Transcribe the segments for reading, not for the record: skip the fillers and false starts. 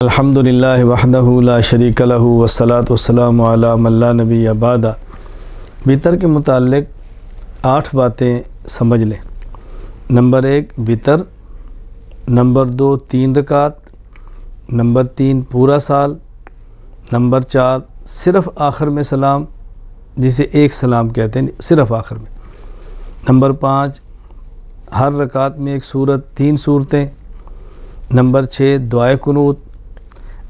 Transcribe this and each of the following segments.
الحمدللہ وحدہ لا شریک لہ والصلاۃ والسلام علی من لا نبی بعدہ۔ وطر کے متعلق 8 باتیں سمجھ لیں۔ نمبر 1 وطر، نمبر 2 3 رکعت، نمبر 3 پورا سال، نمبر 4 صرف آخر میں سلام جسے ایک سلام کہتے ہیں صرف آخر میں، نمبر 5 ہر رکعت میں ایک سورت 3 سورتیں، نمبر 6 دعائے قنوت،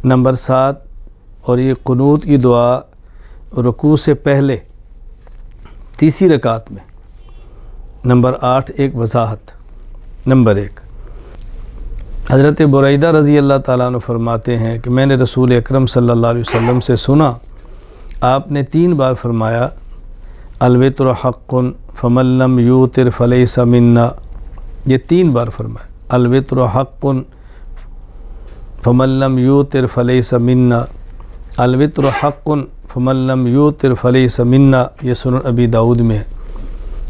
نمبر 7 اور یہ قنوت کی دعا رکوع سے پہلے تیسری رکعت میں، نمبر 8 ایک وضاحت۔ نمبر 1 حضرت بریدہ رضی اللہ تعالیٰ عنہ فرماتے ہیں کہ میں نے رسول اکرم صلی اللہ علیہ وسلم سے سنا، آپ نے 3 بار فرمایا الوتر حق فمن لم یوتر فلیس منا، یہ 3 بار فرمایا الوتر حق فمن لم یوتر فلیس منا، الوتر حق فمن لم یوتر فلیس منا، یہ سنن ابی داؤد میں ہے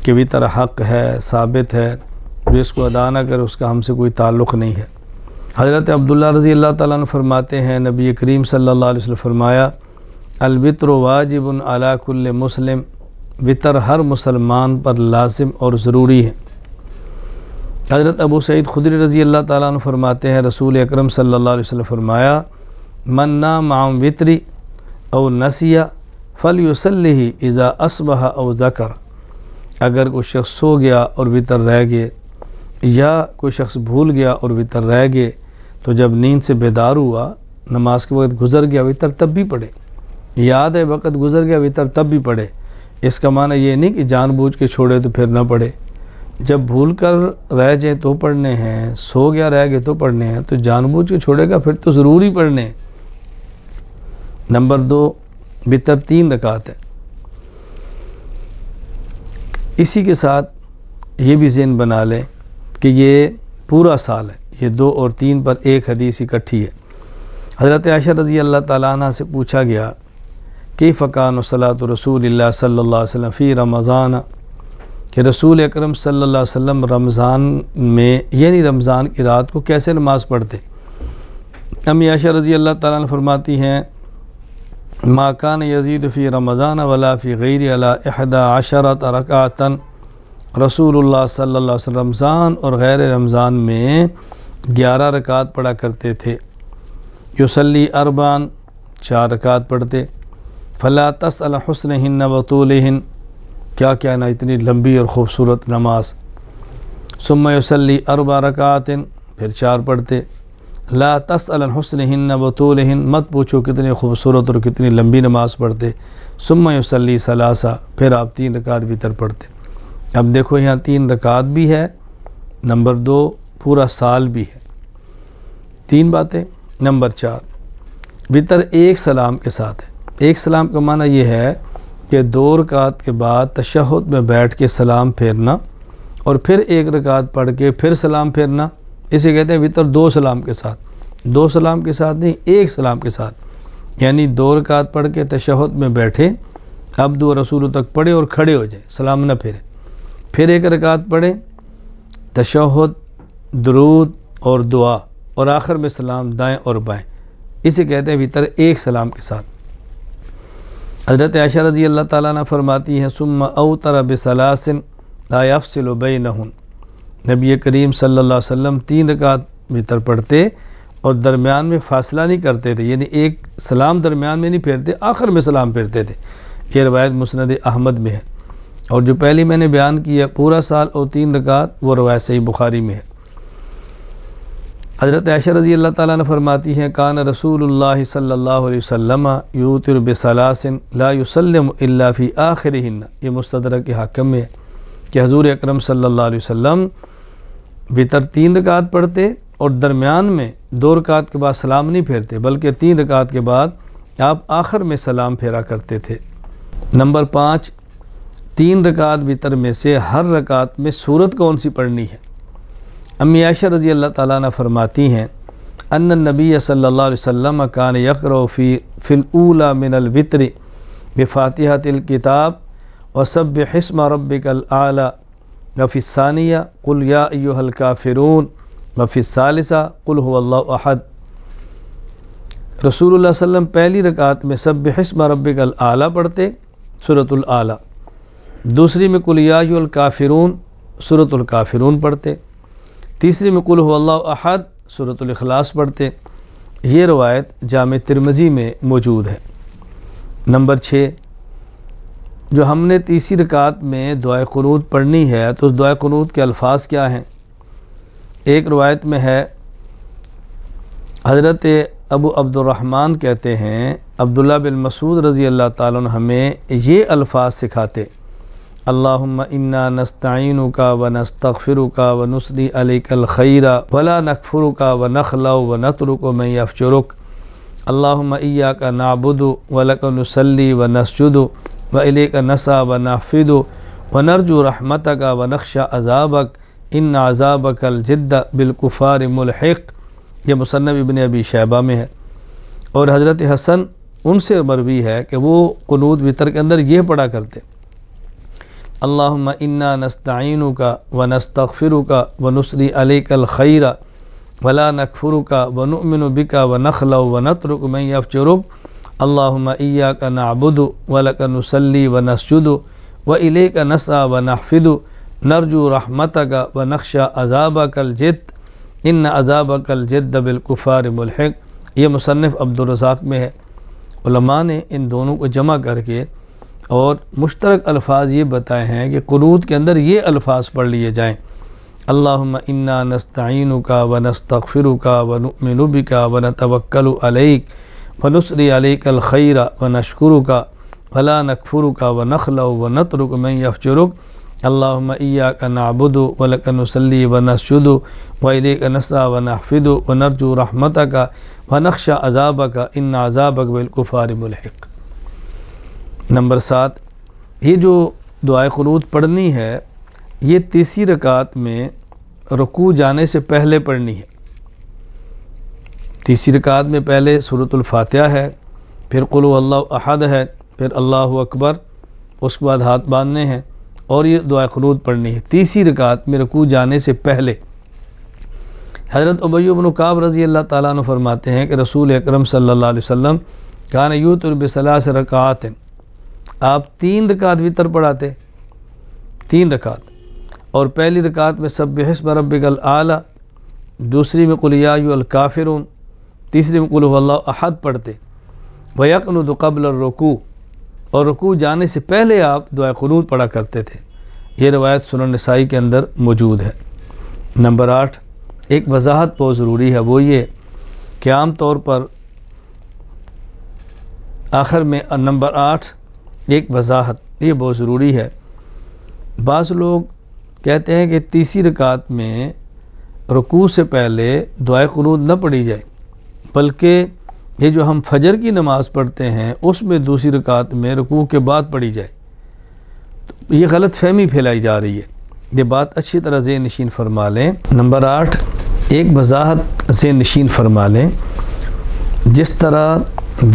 کہ وطر حق ہے، ثابت ہے، جو اس کو ادا نہ کرے اس کا ہم سے کوئی تعلق نہیں ہے۔ حضرت عبداللہ رضی اللہ تعالیٰ عنہ فرماتے ہیں نبی کریم صلی اللہ علیہ وسلم فرمایا الوتر واجب علی کل مسلم، وطر ہر مسلمان پر لازم اور ضروری ہے۔ حضرت ابو سعید خدری رضی اللہ تعالیٰ عنہ فرماتے ہیں رسول اکرم صلی اللہ علیہ وسلم فرمایا من نام عن وطری او نسیہ فلیصلہ اذا اصبح او ذکر، اگر کوئی شخص سو گیا اور وطر رہ گئے یا کوئی شخص بھول گیا اور وطر رہ گئے تو جب نیند سے بیدار ہوا، نماز کے وقت گزر گیا وطر تب بھی پڑھے، یاد ہے وقت گزر گیا وطر تب بھی پڑھے۔ اس کا معنی یہ نہیں کہ جان بوجھ کے چھوڑے تو پھر نہ پڑھے، جب بھول کر رہ جائیں تو پڑھنے ہیں، سو گیا رہ گئے تو پڑھنے ہیں، تو جان بوجھ کے چھوڑے گا پھر تو ضروری پڑھنے ہیں۔ نمبر 2 وطر 3 رکعت ہے۔ اسی کے ساتھ یہ بھی ذہن بنا لیں کہ یہ پورا سال ہے، یہ 2 اور 3 پر ایک حدیث اکٹھی ہے۔ حضرت عائشہ رضی اللہ تعالیٰ عنہ سے پوچھا گیا کیف کان صلاۃ رسول اللہ صلی اللہ علیہ وسلم فی رمضان، کہ رسول اکرم صلی اللہ علیہ وسلم رمضان میں یعنی رمضان کی رات کو کیسے نماز پڑھتے؟ امی عائشہ رضی اللہ تعالیٰ عنہ فرماتی ہیں ما کان یزید فی رمضان ولا فی غیر علی 11 رکعتا، رسول اللہ صلی اللہ علیہ وسلم رمضان اور غیر رمضان میں 11 رکعت پڑھا کرتے تھے۔ یصلی 4 رکعت پڑھتے، فلا تسأل حسنہن وطولہن، کیا کہنا اتنی لمبی اور خوبصورت نماز۔ ثم یصلی 4 رکعات، پھر 4 پڑھتے، لا تسأل عن حسنہن وطولہن، مت پوچھو کتنی خوبصورت اور کتنی لمبی نماز پڑھتے۔ ثم یصلی 3، پھر آپ 3 رکعت وطر پڑھتے۔ اب دیکھو یہاں 3 رکعت بھی ہے، نمبر 2 پورا سال بھی ہے، 3 باتیں۔ نمبر 4 وطر ایک سلام کے ساتھ ہے۔ ایک سلام کا معنی یہ ہے کہ 2 رکعت کے بعد تشہد میں بیٹھ کے سلام پھیرنا اور پھر 1 رکعت پڑھ کے پھر سلام پھیرنا، اسے کہتے ہیں وطر 2 سلام کے ساتھ۔ 2 سلام کے ساتھ نہیں، 1 سلام کے ساتھ، یعنی 2 رکعت پڑھ کے تشہد میں بیٹھے، عبد و رسول تک پڑھے اور کھڑے ہو جائیں، سلام نہ پھیرے، پھر 1 رکعت پڑھیں، تشہد، درود اور دعا، اور آخر میں سلام دائیں اور بائیں، اسے کہتے ہیں وطر 1 سلام کے ساتھ۔ حضرت عائشہ رضی اللہ تعالیٰ عنہ فرماتی ہیں ثم اوتر بثلاث لا یفصل بینہن، نبی کریم صلی اللہ علیہ وسلم 3 رکعت وطر پڑھتے اور درمیان میں فاصلہ نہیں کرتے تھے، یعنی ایک سلام درمیان میں نہیں پھیرتے، آخر میں سلام پھیرتے تھے۔ یہ روایت مسند احمد میں ہے، اور جو پہلی میں نے بیان کی ہے پورا سال اور 3 رکعت، وہ روایت صحیح بخاری میں ہے۔ حضرت عائشہ رضی اللہ تعالیٰ عنہ فرماتی ہیں کان رسول اللہ صلی اللہ علیہ وسلم یوتر بثلاث لا یسلم الا فی آخرہن، یہ مستدرک حاکم میں ہے کہ حضور اکرم صلی اللہ علیہ وسلم وطر 3 رکعت پڑھتے اور درمیان میں 2 رکعت کے بعد سلام نہیں پھیرتے، بلکہ 3 رکعت کے بعد آپ آخر میں سلام پھیرا کرتے تھے۔ نمبر 5 3 رکعت وطر میں سے ہر رکعت میں سورت کون سی پڑھنی ہے؟ امی عائشہ رضی اللہ تعالیٰ عنہ فرماتی ہیں ان النبی صلی اللہ علیہ وسلم کان یقرأ فی الاولی من الوتر بفاتحۃ الکتاب وسبح اسم ربک الاعلی، وفی الثانیہ قل یا ایہا الکافرون، وفی الثالثہ قل هو اللہ احد۔ رسول اللہ صلی اللہ علیہ وسلم پہلی رکعت میں سبح اسم ربک الاعلیٰ پڑھتے سورۃ الاعلیٰ، دوسری میں قل یا ایھا الکافرون سورۃ الکافرون پڑھتے، تیسری میں قل ھو اللہ احد سورۃ الاخلاص پڑھتے۔ یہ روایت جامع ترمذی میں موجود ہے۔ نمبر 6، جو ہم نے تیسری رکعت میں دعائے قنوت پڑھنی ہے تو اس دعائے قنوت کے الفاظ کیا ہیں؟ ایک روایت میں ہے، حضرت ابو عبد الرحمن کہتے ہیں عبداللہ بن مسعود رضی اللہ تعالیٰ عنہ ہمیں یہ الفاظ سکھاتے، اللہم انا نستعینک ونستغفرک ونثنی علیک الخیر ولا نکفرک ونخلع ونترک من یفجرک، اللہم ایاک نعبد ولک نصلی ونسجد والیک نسعی ونحفد ونرجو رحمتک ونخشی عذابک ان عذابک الجد بالکفار ملحق۔ یہ مصنف ابن ابی شیبہ میں ہے، اور حضرت حسن ان سے مروی ہے کہ وہ قنوت وتر کے اندر یہ پڑھا کرتے، اللہم انا نستعینک ونستغفرک ونثنی علیک الخیر ولا نکفرک ونؤمن بک ونخلع ونترک من یفجرک، اللہم ایاک نعبد ولک نصلی ونسجد والیک نسعی ونحفد نرجو رحمتک ونخشی عذابک الجد ان عذابک الجد بالکفار ملحق۔ یہ مصنف عبدالرزاق میں ہے۔ علماء نے ان دونوں کو جمع کر کے اور مشترک الفاظ یہ بتائے ہیں کہ قنوت کے اندر یہ الفاظ پڑھ لیے جائیں، اللہم انا نستعینک ونستغفرک ونؤمن بک ونتوکل علیک ونثنی علیک الخیر ونشکرک ولا نکفرک ونخلع ونترک من یفجرک، اللہم ایاک نعبد ولک نصلی ونسجد والیک نسعی ونحفد ونرجو رحمتک ونخشی عذابک ان عذابک بالکفار ملحق۔ نمبر 7، یہ جو دعائے قنوت پڑھنی ہے یہ تیسری رکعت میں رکوع جانے سے پہلے پڑھنی ہے۔ تیسری رکعت میں پہلے سورۃ الفاتحہ ہے، پھر قل ھو اللہ احد ہے، پھر اللہ اکبر، اس کے بعد ہاتھ باندھنے ہیں اور یہ دعائے قنوت پڑھنی ہے تیسری رکعت میں رکوع جانے سے پہلے۔ حضرت ابی بن کعب رضی اللہ تعالیٰ عنہ فرماتے ہیں کہ رسول اکرم صلی اللہ علیہ وسلم کان یوتر بثلاث رکعات، آپ 3 رکعت وتر پڑھاتے، 3 رکعت، اور پہلی رکعت میں سبح اسم ربک الاعلیٰ، دوسری میں قل یا ایھا الکافرون، تیسری میں قل ھو اللہ احد پڑھتے، ویقنت قبل الرکوع، اور رکوع جانے سے پہلے آپ دعائے قنوت پڑھا کرتے تھے۔ یہ روایت سنن نسائی کے اندر موجود ہے۔ نمبر 8، ایک وضاحت بہت ضروری ہے، وہ یہ کہ عام طور پر آخر میں نمبر 8 ایک وضاحت یہ بہت ضروری ہے۔ بعض لوگ کہتے ہیں کہ تیسری رکعت میں رکوع سے پہلے دعائے قنوت نہ پڑھی جائے، بلکہ یہ جو ہم فجر کی نماز پڑھتے ہیں اس میں دوسری رکعت میں رکوع کے بعد پڑھی جائے، تو یہ غلط فہمی پھیلائی جا رہی ہے۔ یہ بات اچھی طرح ذہن نشین فرما لیں۔ نمبر 8، ایک وضاحت ذہن نشین فرما لیں، جس طرح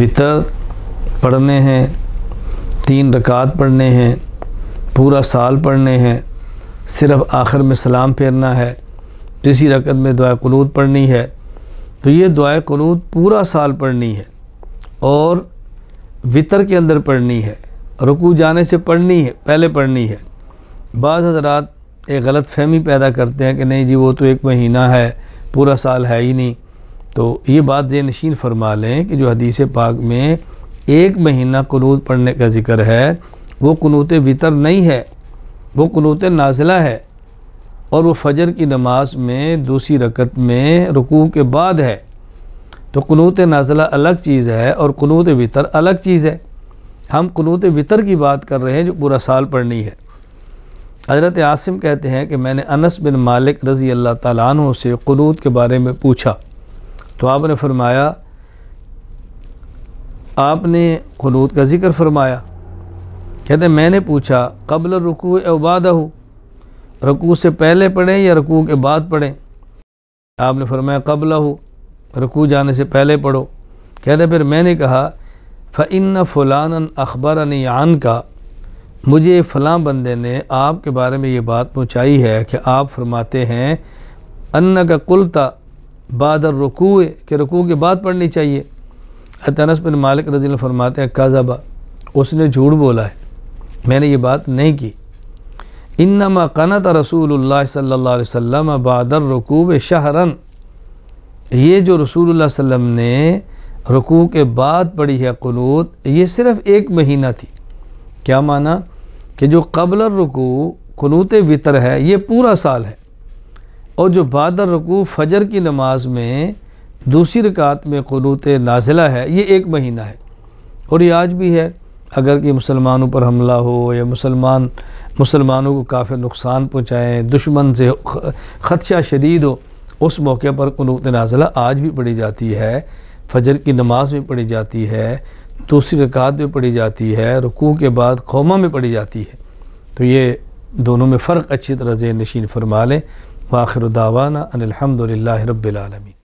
وتر پڑھنے ہیں، 3 رکعت پڑھنے ہیں، پورا سال پڑھنے ہیں، صرف آخر میں سلام پھیرنا ہے، تیسری رکعت میں دعائے قنوت پڑھنی ہے، تو یہ دعائے قنوت پورا سال پڑھنی ہے اور وتر کے اندر پڑھنی ہے، رکوع جانے سے پڑھنی ہے، پہلے پڑھنی ہے۔ بعض حضرات ایک غلط فہمی پیدا کرتے ہیں کہ نہیں جی وہ تو 1 مہینہ ہے، پورا سال ہے ہی نہیں، تو یہ بات ذہن نشین فرما لیں کہ جو حدیث پاک میں 1 مہینہ قنوت پڑھنے کا ذکر ہے وہ قنوت وتر نہیں ہے، وہ قنوت نازلہ ہے، اور وہ فجر کی نماز میں دوسری رکعت میں رکوع کے بعد ہے۔ تو قنوت نازلہ الگ چیز ہے اور قنوت وتر الگ چیز ہے۔ ہم قنوت وتر کی بات کر رہے ہیں جو پورا سال پڑھنی ہے۔ حضرت عاصم کہتے ہیں کہ میں نے انس بن مالک رضی اللہ تعالیٰ عنہ سے قنوت کے بارے میں پوچھا تو آپ نے فرمایا، آپ نے قنوت کا ذکر فرمایا، کہتے ہیں میں نے پوچھا قبل الرکوع او بعدہ، رکوع سے پہلے پڑھیں یا رکوع کے بعد پڑھیں؟ آپ نے فرمایا قبلہ، رکوع جانے سے پہلے پڑھو۔ کہتے پھر میں نے کہا فَإِنَّ فُلَانًا أَخْبَرَنِي عَنْكَ، مجھے فلاں بندے نے آپ کے بارے میں یہ بات پہنچائی ہے کہ آپ فرماتے ہیں أَنَّكَ قُلْتَ بعد الرکوع، کہ رکوع کے بعد پڑھنی چاہیے۔ انس بن مالک رضی اللہ عنہ فرماتے ہیں کذب، اس نے جھوٹ بولا ہے، میں نے یہ بات نہیں کی۔ انما قنت رسول اللہ صلی اللہ علیہ وسلم بعد الرکوع شہرا، یہ جو رسول اللہ صلی اللہ علیہ وسلم نے رکوع کے بعد پڑھی ہے قنوت، یہ صرف ایک مہینہ تھی۔ کیا معنی؟ کہ جو قبل الرکوع قنوت وطر ہے یہ پورا سال ہے، اور جو بعد الرکوع فجر کی نماز میں دوسری رکعت میں قنوت نازلہ ہے یہ ایک مہینہ ہے۔ اور یہ آج بھی ہے، اگر کہ مسلمانوں پر حملہ ہو یا مسلمانوں کو کافر نقصان پہنچائیں، دشمن سے خدشہ شدید ہو، اس موقع پر قنوت نازلہ آج بھی پڑھی جاتی ہے، فجر کی نماز میں پڑھی جاتی ہے، دوسری رکعت میں پڑھی جاتی ہے، رکوع کے بعد قومہ میں پڑھی جاتی ہے۔ تو یہ دونوں میں فرق اچھی طرح ذہن نشین فرما لیں۔ وآخر دعوانا ان الحمد للہ رب العالمین۔